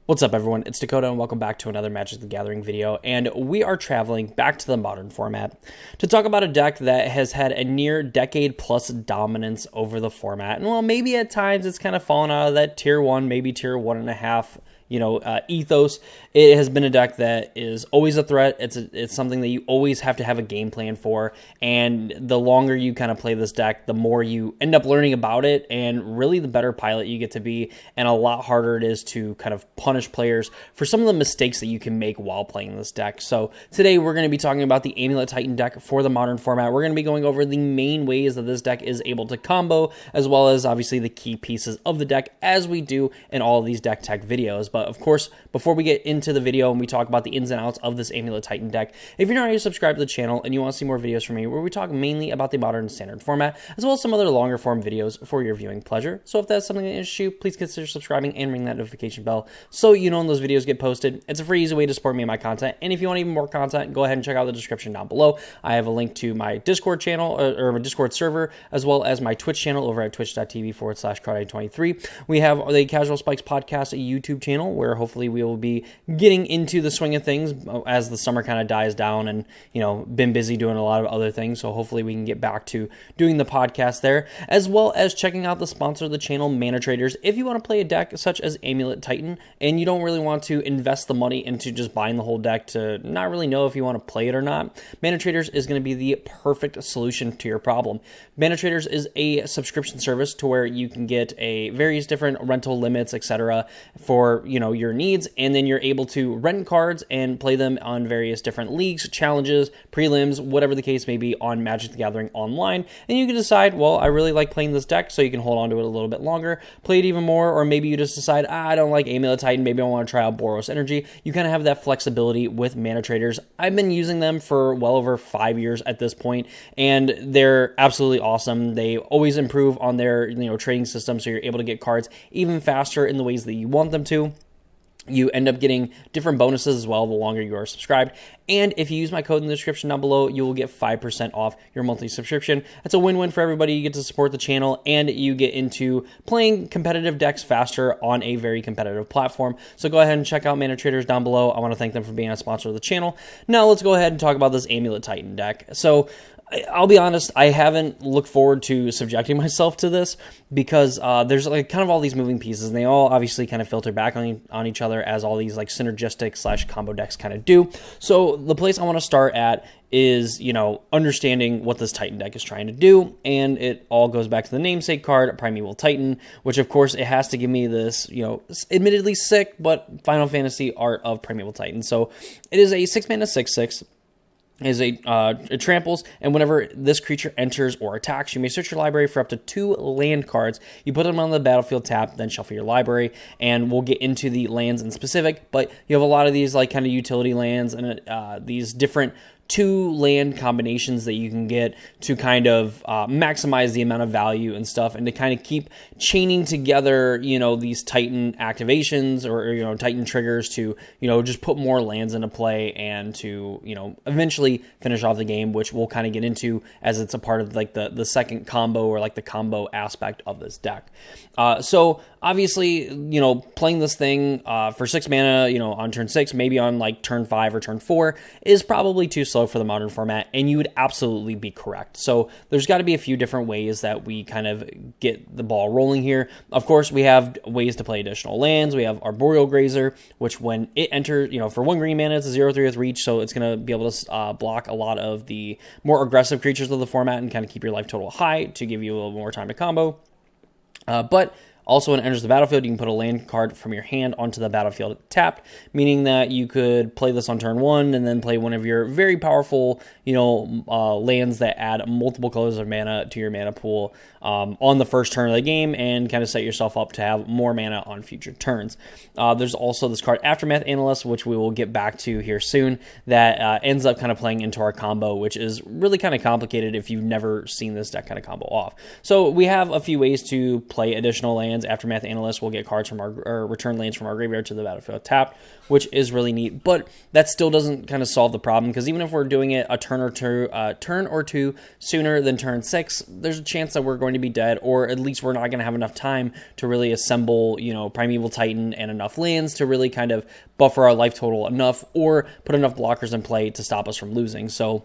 What's up, everyone? It's Dakota, and welcome back to another Magic the Gathering video, and we are traveling back to the Modern format to talk about a deck that has had a near decade-plus dominance over the format, and while maybe at times it's kind of fallen out of that Tier 1, maybe Tier 1.5, ethos. It has been a deck that is always a threat. It's something that you always have to have a game plan for, and the longer you kind of play this deck, the more you end up learning about it, and really the better pilot you get to be, and a lot harder it is to kind of punish players for some of the mistakes that you can make while playing this deck. So today we're going to be talking about the Amulet Titan deck for the Modern format. We're going to be going over the main ways that this deck is able to combo, as well as obviously the key pieces of the deck, as we do in all of these deck tech videos. But of course, before we get into the video and we talk about the ins and outs of this Amulet Titan deck, if you're not already subscribed to the channel and you want to see more videos from me where we talk mainly about the Modern and Standard format, as well as some other longer form videos for your viewing pleasure. So if that's something that interests you, please consider subscribing and ring that notification bell so you know when those videos get posted. It's a free, easy way to support me and my content. And if you want even more content, go ahead and check out the description down below. I have a link to my Discord channel or my Discord server, as well as my Twitch channel over at twitch.tv/Crowdie23. We have the Casual Spikes Podcast, a YouTube channel where hopefully we will be getting into the swing of things as the summer kind of dies down, and been busy doing a lot of other things, so hopefully we can get back to doing the podcast there, as well as checking out the sponsor of the channel, Manatraders. If you want to play a deck such as Amulet Titan and you don't really want to invest the money into just buying the whole deck to not really know if you want to play it or not, Manatraders is going to be the perfect solution to your problem. Manatraders is a subscription service to where you can get a various different rental limits, etc., for your needs, and then you're able to rent cards and play them on various different leagues, challenges, prelims, whatever the case may be on Magic the Gathering Online. And you can decide, well, I really like playing this deck, so you can hold on to it a little bit longer, play it even more, or maybe you just decide, I don't like Amulet Titan, maybe I want to try out Boros Energy. You kind of have that flexibility with Manatraders. I've been using them for well over 5 years at this point, and they're absolutely awesome. They always improve on their trading system, so you're able to get cards even faster in the ways that you want them to. You end up getting different bonuses as well the longer you are subscribed. And if you use my code in the description down below, you will get 5% off your monthly subscription. That's a win-win for everybody. You get to support the channel, and you get into playing competitive decks faster on a very competitive platform. So go ahead and check out Manatraders down below. I want to thank them for being a sponsor of the channel. Now let's go ahead and talk about this Amulet Titan deck. So I'll be honest, I haven't looked forward to subjecting myself to this because there's kind of all these moving pieces, and they all obviously kind of filter back on each other as all these synergistic / combo decks kind of do. So the place I want to start at is, understanding what this Titan deck is trying to do, and it all goes back to the namesake card, Primeval Titan, which of course it has to give me this, admittedly sick, but Final Fantasy art of Primeval Titan. So it is a 6-mana 6/6. It tramples, and whenever this creature enters or attacks, you may search your library for up to 2 land cards. You put them on the battlefield tap, then shuffle your library, and we'll get into the lands in specific, but you have a lot of these kind of utility lands and these different 2 land combinations that you can get to kind of maximize the amount of value and stuff, and to kind of keep chaining together, these Titan activations or Titan triggers to, just put more lands into play and to, eventually finish off the game, which we'll kind of get into as it's a part of the second combo or the combo aspect of this deck. So obviously, playing this thing for 6 mana, on turn 6, maybe on turn 5 or turn 4 is probably too slow for the Modern format, and you would absolutely be correct. So there's got to be a few different ways that we kind of get the ball rolling here. Of course, we have ways to play additional lands. We have Arboreal Grazer, which when it enters, for 1 green mana, it's a 0/3 with reach, so it's going to be able to block a lot of the more aggressive creatures of the format and kind of keep your life total high to give you a little more time to combo. But also, when it enters the battlefield, you can put a land card from your hand onto the battlefield tapped, meaning that you could play this on turn 1 and then play one of your very powerful, lands that add multiple colors of mana to your mana pool on the first turn of the game, and kind of set yourself up to have more mana on future turns. There's also this card, Aftermath Analyst, which we will get back to here soon, that ends up kind of playing into our combo, which is really kind of complicated if you've never seen this deck kind of combo off. So we have a few ways to play additional lands. lands, Aftermath Analyst will get cards from or return lands from our graveyard to the battlefield tapped, which is really neat. But that still doesn't kind of solve the problem, because even if we're doing it a turn or two sooner than turn 6, there's a chance that we're going to be dead, or at least we're not going to have enough time to really assemble, Primeval Titan and enough lands to really kind of buffer our life total enough, or put enough blockers in play to stop us from losing. So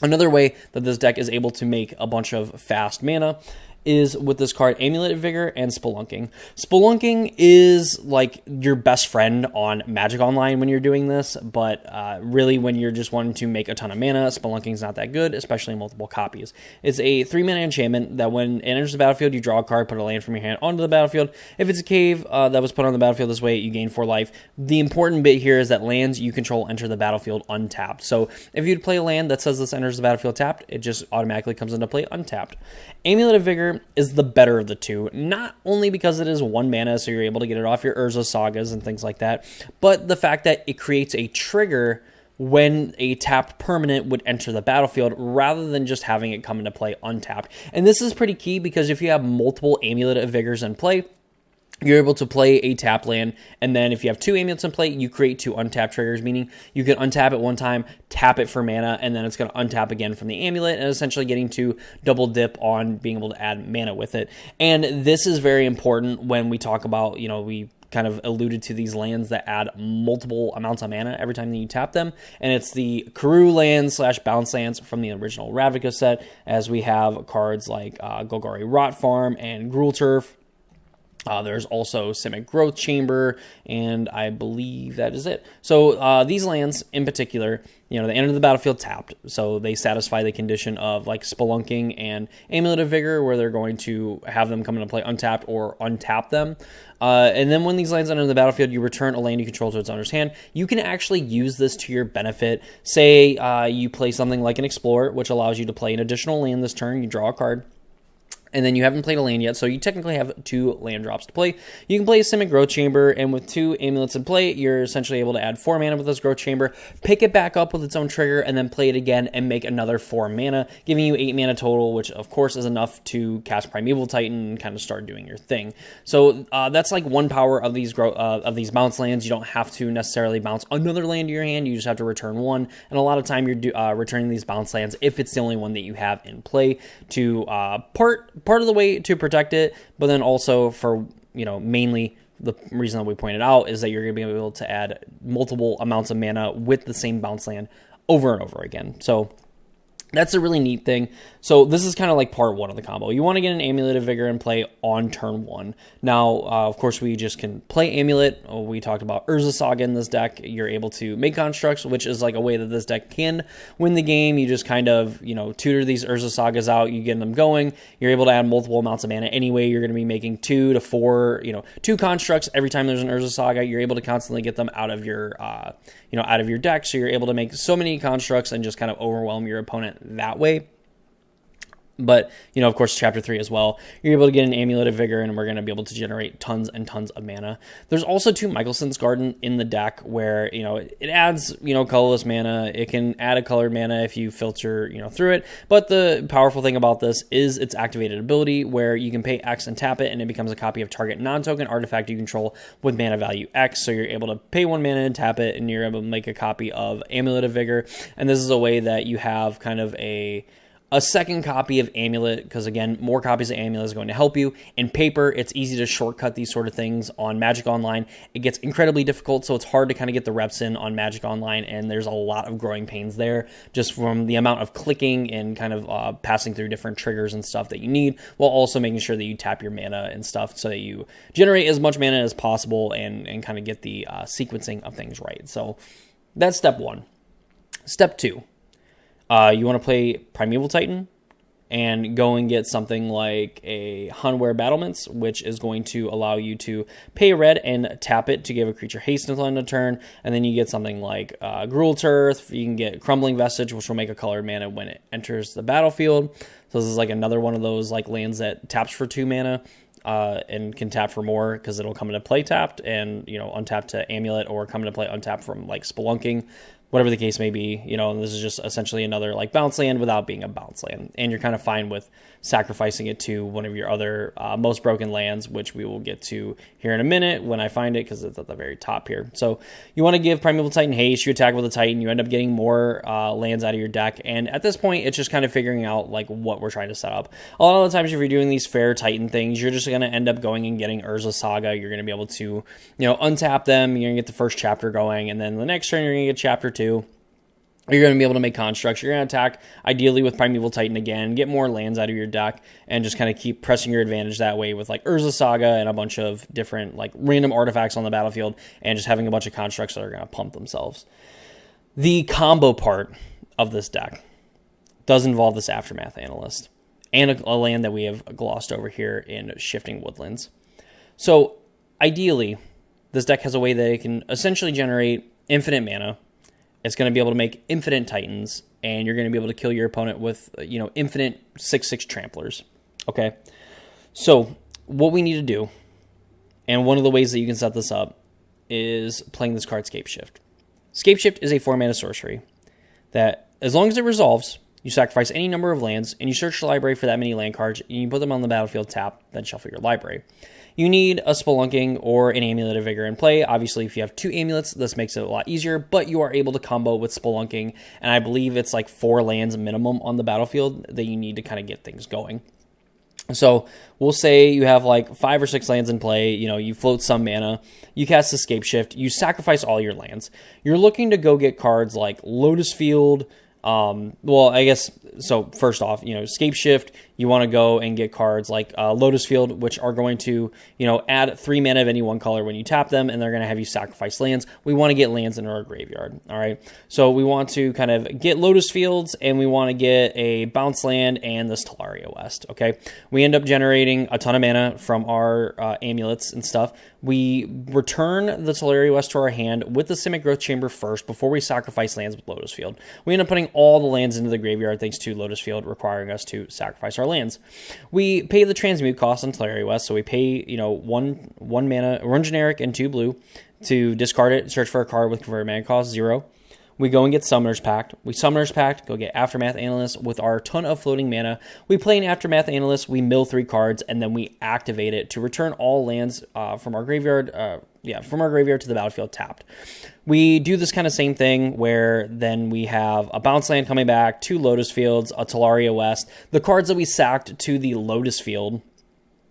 another way that this deck is able to make a bunch of fast mana is with this card, Amulet of Vigor and Spelunking. Spelunking is like your best friend on Magic Online when you're doing this, but really when you're just wanting to make a ton of mana, Spelunking is not that good, especially in multiple copies. It's a 3-mana enchantment that when it enters the battlefield, you draw a card, put a land from your hand onto the battlefield. If it's a cave that was put on the battlefield this way, you gain 4 life. The important bit here is that lands you control enter the battlefield untapped. So if you'd play a land that says this enters the battlefield tapped, it just automatically comes into play untapped. Amulet of Vigor is the better of the two, not only because it is 1 mana, so you're able to get it off your Urza Sagas and things like that, but the fact that it creates a trigger when a tapped permanent would enter the battlefield, rather than just having it come into play untapped. And this is pretty key, because if you have multiple Amulet of Vigors in play, you're able to play a tap land, and then if you have 2 amulets in play, you create 2 untapped triggers, meaning you can untap it one time, tap it for mana, and then it's going to untap again from the amulet, and essentially getting to double dip on being able to add mana with it. And this is very important when we talk about, we kind of alluded to these lands that add multiple amounts of mana every time that you tap them, and it's the Karoo lands / bounce lands from the original Ravnica set, as we have cards like Golgari Rot Farm and Gruul Turf. There's also Simic Growth Chamber, and I believe that is it. So these lands in particular, they enter the battlefield tapped, so they satisfy the condition of like Spelunking and Amulet of Vigor, where they're going to have them come into play untapped or untap them. And then when these lands enter the battlefield, you return a land you control to its owner's hand. You can actually use this to your benefit. Say you play something like an Explorer, which allows you to play an additional land this turn. You draw a card, and then you haven't played a land yet, so you technically have 2 land drops to play. You can play a Simic Growth Chamber, and with 2 amulets in play, you're essentially able to add 4 mana with this Growth Chamber, pick it back up with its own trigger, and then play it again and make another 4 mana, giving you 8 mana total, which of course is enough to cast Primeval Titan and kind of start doing your thing. So that's like one power of these bounce lands. You don't have to necessarily bounce another land to your hand, you just have to return 1, and a lot of time you're returning these bounce lands if it's the only one that you have in play to part of the way to protect it, but then also for, mainly the reason that we pointed out is that you're going to be able to add multiple amounts of mana with the same bounce land over and over again. So that's a really neat thing. So this is kind of like part 1 of the combo. You want to get an Amulet of Vigor in play on turn 1. Now, of course, we just can play Amulet. We talked about Urza Saga in this deck. You're able to make constructs, which is like a way that this deck can win the game. You just kind of, tutor these Urza Sagas out. You get them going. You're able to add multiple amounts of mana anyway. You're going to be making 2 to 4, 2 constructs every time there's an Urza Saga. You're able to constantly get them out of your, out of your deck. So you're able to make so many constructs and just kind of overwhelm your opponent that way. But, of course, Chapter 3 as well. You're able to get an Amulet of Vigor, and we're going to be able to generate tons and tons of mana. There's also 2 Michelson's Garden in the deck where, it adds, colorless mana. It can add a colored mana if you filter, through it. But the powerful thing about this is its activated ability, where you can pay X and tap it, and it becomes a copy of target non-token artifact you control with mana value X. So you're able to pay 1 mana and tap it, and you're able to make a copy of Amulet of Vigor. And this is a way that you have kind of a second copy of Amulet, because again, more copies of Amulet is going to help you. In paper, it's easy to shortcut these sort of things. On Magic Online, it gets incredibly difficult, so it's hard to kind of get the reps in on Magic Online, and there's a lot of growing pains there, just from the amount of clicking and kind of passing through different triggers and stuff that you need, while also making sure that you tap your mana and stuff so that you generate as much mana as possible and kind of get the sequencing of things right. So that's step 1. Step 2. You want to play Primeval Titan and go and get something like a Hunware Battlements, which is going to allow you to pay red and tap it to give a creature haste until end of turn, and then you get something like Gruul Turf. You can get Crumbling Vestige, which will make a colored mana when it enters the battlefield. So this is like another one of those like lands that taps for 2 mana. And can tap for more because it'll come into play tapped and, untap to Amulet, or come into play untapped from like Spelunking. whatever the case may be, you know, and this is just essentially another like bounce land without being a bounce land. And you're kind of fine with sacrificing it to one of your other most broken lands, which we will get to here in a minute when I find it, because it's at the very top here. So you want to give Primeval Titan haste, you attack with a Titan, you end up getting more lands out of your deck. And at this point, it's just kind of figuring out like what we're trying to set up. A lot of the times if you're doing these fair Titan things, you're just going to end up going and getting Urza Saga. You're going to be able to, you know, untap them, you're going to get the first chapter going, and then the next turn you're going to get chapter 2. You're going to be able to make constructs. You're going to attack, ideally, with Primeval Titan again, get more lands out of your deck, and just kind of keep pressing your advantage that way with, like, Urza Saga and a bunch of different, like, random artifacts on the battlefield, and just having a bunch of constructs that are going to pump themselves. The combo part of this deck does involve this Aftermath Analyst, and a land that we have glossed over here in Shifting Woodlands. So, ideally, this deck has a way that it can essentially generate infinite mana. It's going to be able to make infinite Titans, and you're going to be able to kill your opponent with, you know, infinite 6/6 tramplers. Okay? So, what we need to do, and one of the ways that you can set this up, is playing this card Scapeshift. Scapeshift is a 4-mana sorcery that, as long as it resolves, you sacrifice any number of lands, and you search the library for that many land cards, and you put them on the battlefield tap, then shuffle your library. You need a Spelunking or an Amulet of Vigor in play. Obviously, if you have 2 amulets, this makes it a lot easier, but you are able to combo with Spelunking, and I believe it's like 4 lands minimum on the battlefield that you need to kind of get things going. So we'll say you have like 5 or 6 lands in play, you know, you float some mana, you cast the Scapeshift, you sacrifice all your lands. You're looking to go get cards like Lotus Field. Well, I guess, so first off, you know, Scapeshift, you want to go and get cards like Lotus Field, which are going to, you know, add 3 mana of any one color when you tap them, and they're going to have you sacrifice lands. We want to get lands in our graveyard, all right? So we want to kind of get Lotus Fields, and we want to get a bounce land and this Talaria West, okay? We end up generating a ton of mana from our amulets and stuff. We return the Talaria West to our hand with the Simic Growth Chamber first before we sacrifice lands with Lotus Field. We end up putting all the lands into the graveyard thanks to Lotus Field, requiring us to sacrifice our lands. We pay the transmute cost on Talaria West, so we pay, you know, one mana, 1 generic and 2 blue to discard it, search for a card with converted mana cost 0. We go and get Summoner's Pact. We Summoner's Pact, go get Aftermath Analyst with our ton of floating mana. We play an Aftermath Analyst, we mill 3 cards, and then we activate it to return all lands from our graveyard, from our graveyard to the battlefield tapped. We do this kind of same thing where then we have a bounce land coming back, 2 Lotus Fields, a Talaria West. The cards that we sacked to the Lotus Field,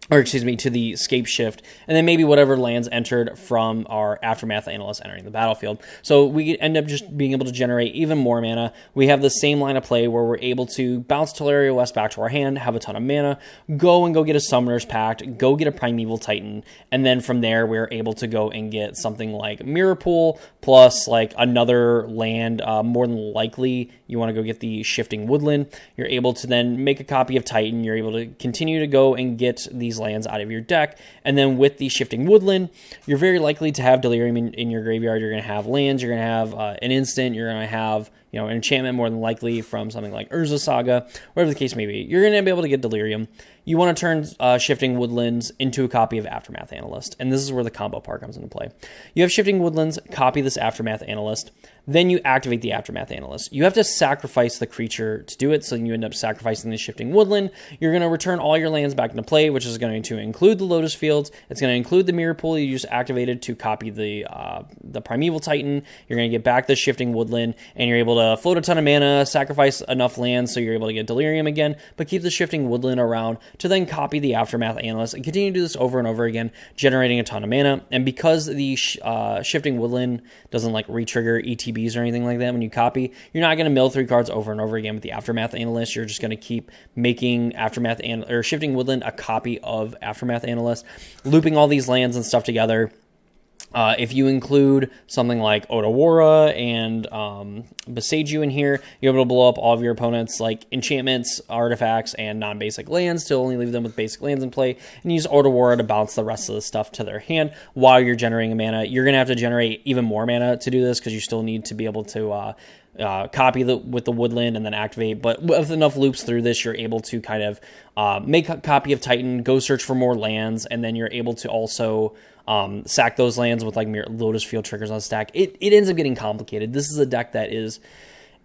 or excuse me, to the Scapeshift, and then maybe whatever lands entered from our Aftermath Analyst entering the battlefield. So we end up just being able to generate even more mana. We have the same line of play where we're able to bounce Talaria West back to our hand, have a ton of mana, go get a Summoner's Pact, go get a Primeval Titan, and then from there we're able to go and get something like Mirror Pool, plus like another land. More than likely, you want to go get the Shifting Woodland. You're able to then make a copy of Titan. You're able to continue to go and get these lands out of your deck, and then with the Shifting Woodland, you're very likely to have Delirium in your graveyard. You're going to have lands, you're going to have an instant, you're going to have, you know, an enchantment more than likely from something like Urza Saga, whatever the case may be. You're going to be able to get Delirium. You want to turn Shifting Woodlands into a copy of Aftermath Analyst, and this is where the combo part comes into play. You have Shifting Woodlands, copy this Aftermath Analyst, then you activate the Aftermath Analyst. You have to sacrifice the creature to do it, so you end up sacrificing the Shifting Woodland. You're going to return all your lands back into play, which is going to include the Lotus Fields. It's going to include the Mirror Pool you just activated to copy the Primeval Titan. You're going to get back the Shifting Woodland, and you're able to float a ton of mana, sacrifice enough lands so you're able to get Delirium again, but keep the Shifting Woodland around to then copy the Aftermath Analyst and continue to do this over and over again, generating a ton of mana. And because the Shifting Woodland doesn't like re-trigger ETBs or anything like that when you copy, you're not going to mill 3 cards over and over again with the Aftermath Analyst. You're just going to keep making Shifting Woodland a copy of Aftermath Analyst, looping all these lands and stuff together. If you include something like Otawara and Beseiju in here, you're able to blow up all of your opponent's like enchantments, artifacts, and non-basic lands to only leave them with basic lands in play, and use Otawara to bounce the rest of the stuff to their hand while you're generating a mana. You're going to have to generate even more mana to do this because you still need to be able to copy with the Woodland and then activate. But with enough loops through this, you're able to kind of make a copy of Titan, go search for more lands, and then you're able to also sack those lands with like Lotus Field triggers on stack. It ends up getting complicated. This is a deck that is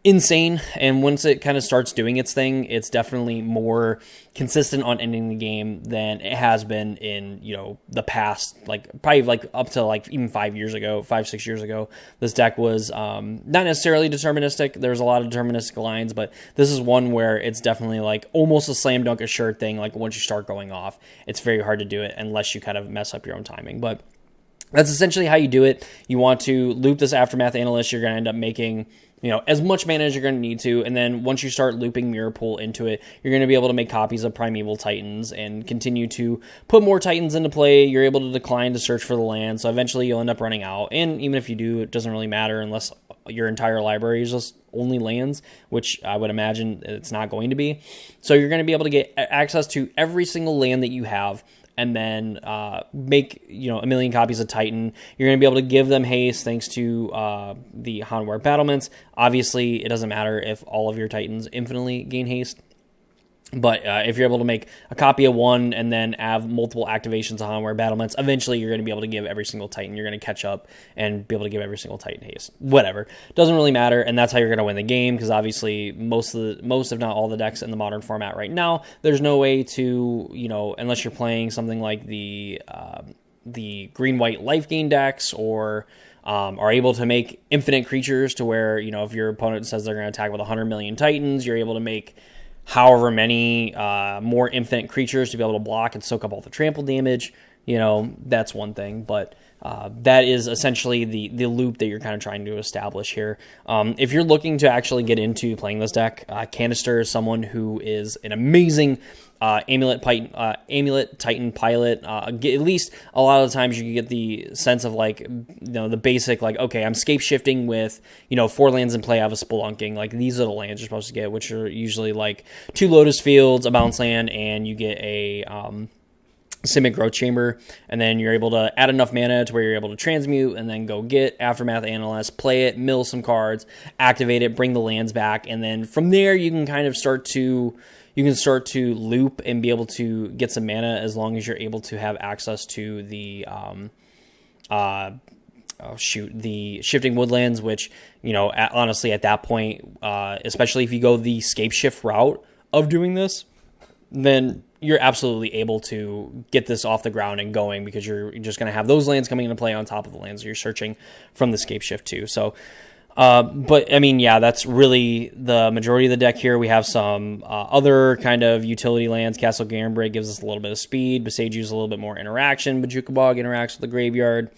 insane, and once it kind of starts doing its thing, it's definitely more consistent on ending the game than it has been in, you know, the past, like probably like up to like even 6 years ago. This deck was not necessarily deterministic. There's a lot of deterministic lines, but this is one where it's definitely like almost a slam dunk assured thing. Like once you start going off, it's very hard to do it unless you kind of mess up your own timing. But that's essentially how you do it. You want to loop this Aftermath Analyst. You're going to end up making, you know, as much mana as you're going to need to, and then once you start looping Mirror Pool into it, you're going to be able to make copies of Primeval Titans and continue to put more Titans into play. You're able to decline to search for the land, so eventually you'll end up running out, and even if you do, it doesn't really matter unless your entire library is just only lands, which I would imagine it's not going to be. So you're going to be able to get access to every single land that you have, and then make, you know, a million copies of Titan. You're going to be able to give them haste thanks to the Hanware Battlements. Obviously, it doesn't matter if all of your Titans infinitely gain haste. But if you're able to make a copy of one and then have multiple activations of Hanware Battlements, eventually you're going to be able to give every single Titan. You're going to catch up and be able to give every single Titan haste. Whatever. Doesn't really matter, and that's how you're going to win the game, because obviously most if not all the decks in the Modern format right now, there's no way to, you know, unless you're playing something like the green-white life gain decks, or are able to make infinite creatures to where, you know, if your opponent says they're going to attack with 100 million Titans, you're able to make however many more infinite creatures to be able to block and soak up all the trample damage. You know, that's one thing, but that is essentially the loop that you're kind of trying to establish here. If you're looking to actually get into playing this deck, Canister is someone who is an amazing Amulet Titan pilot. At least a lot of the times you can get the sense of, like, you know, the basic, like, okay, I'm scape shifting with, you know, 4 lands in play. I have a Spelunking. Like, these are the lands you're supposed to get, which are usually like 2 Lotus Fields, a bounce land, and you get a Simic Growth Chamber, and then you're able to add enough mana to where you're able to transmute, and then go get Aftermath Analyst, play it, mill some cards, activate it, bring the lands back, and then from there you can kind of start to loop and be able to get some mana, as long as you're able to have access to the the Shifting Woodlands, which, you know, honestly at that point, especially if you go the Scapeshift route of doing this, then you're absolutely able to get this off the ground and going, because you're just going to have those lands coming into play on top of the lands you're searching from the Scapeshift too. So, but I mean, yeah, that's really the majority of the deck here. We have some other kind of utility lands. Castle Gambray gives us a little bit of speed. Boseju's a little bit more interaction. Bojuka Bog interacts with the graveyard.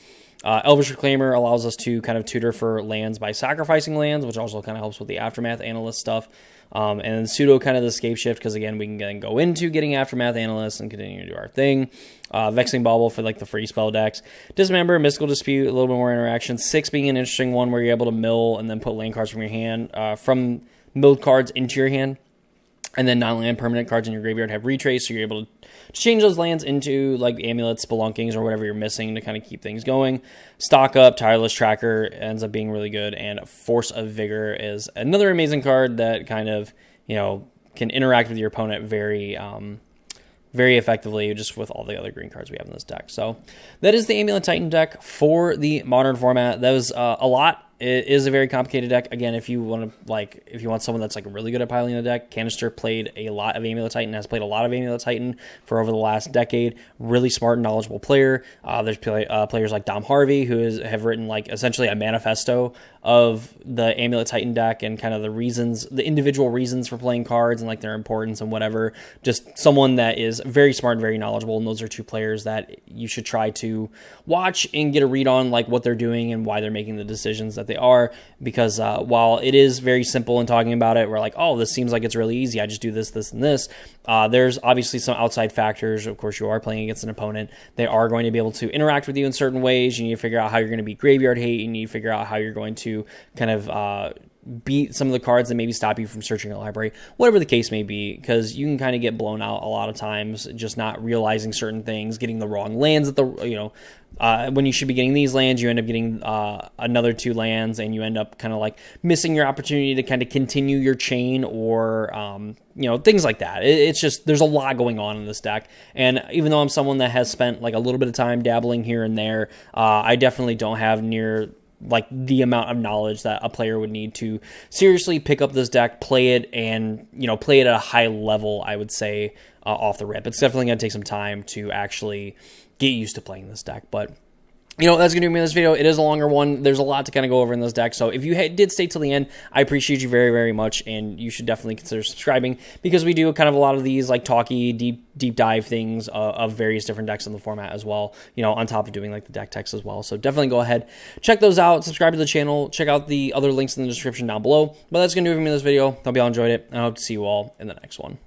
Elvish Reclaimer allows us to kind of tutor for lands by sacrificing lands, which also kind of helps with the Aftermath Analyst stuff. And then Pseudo kind of the Scapeshift, because again, we can then go into getting Aftermath Analyst and continue to do our thing. Vexing Bauble for like the free spell decks. Dismember, Mystical Dispute, a little bit more interaction. 6 being an interesting one where you're able to mill and then put land cards from your hand, from milled cards into your hand. And then non-land permanent cards in your graveyard have retrace, so you're able to change those lands into like amulets, spelunkings, or whatever you're missing to kind of keep things going. Stock Up, Tireless Tracker ends up being really good, and Force of Vigor is another amazing card that kind of, you know, can interact with your opponent very effectively, just with all the other green cards we have in this deck. So that is the Amulet Titan deck for the Modern format. That was a lot. It is a very complicated deck. Again, if you want someone that's like really good at piling the deck, Canister played a lot of Amulet Titan, has played a lot of Amulet Titan for over the last decade. Really smart and knowledgeable player. There's players like Dom Harvey who have written like essentially a manifesto of the Amulet Titan deck and kind of the individual reasons for playing cards and like their importance and whatever. Just someone that is very smart and very knowledgeable, and those are 2 players that you should try to watch and get a read on, like what they're doing and why they're making the decisions that they are, because while it is very simple in talking about it, we're like, oh, this seems like it's really easy, I just do this, this, and this. There's obviously some outside factors. Of course, you are playing against an opponent. They are going to be able to interact with you in certain ways. You need to figure out how you're going to beat graveyard hate. You need to figure out how you're going to kind of beat some of the cards that maybe stop you from searching your library, whatever the case may be, because you can kind of get blown out a lot of times, just not realizing certain things, getting the wrong lands at the, when you should be getting these lands, you end up getting another 2 lands, and you end up kind of like missing your opportunity to kind of continue your chain, or things like that. It's just, there's a lot going on in this deck, and even though I'm someone that has spent like a little bit of time dabbling here and there, I definitely don't have near like the amount of knowledge that a player would need to seriously pick up this deck, play it, and play it at a high level, I would say, off the rip. It's definitely going to take some time to actually get used to playing this deck, but that's going to be this video. It is a longer one. There's a lot to kind of go over in this deck. So if you did stay till the end, I appreciate you very, very much. And you should definitely consider subscribing, because we do kind of a lot of these like talky, deep dive things of various different decks in the format as well, on top of doing like the deck text as well. So definitely go ahead, check those out, subscribe to the channel, check out the other links in the description down below. But that's going to do it for me in this video. Hope you all enjoyed it, and I hope to see you all in the next one.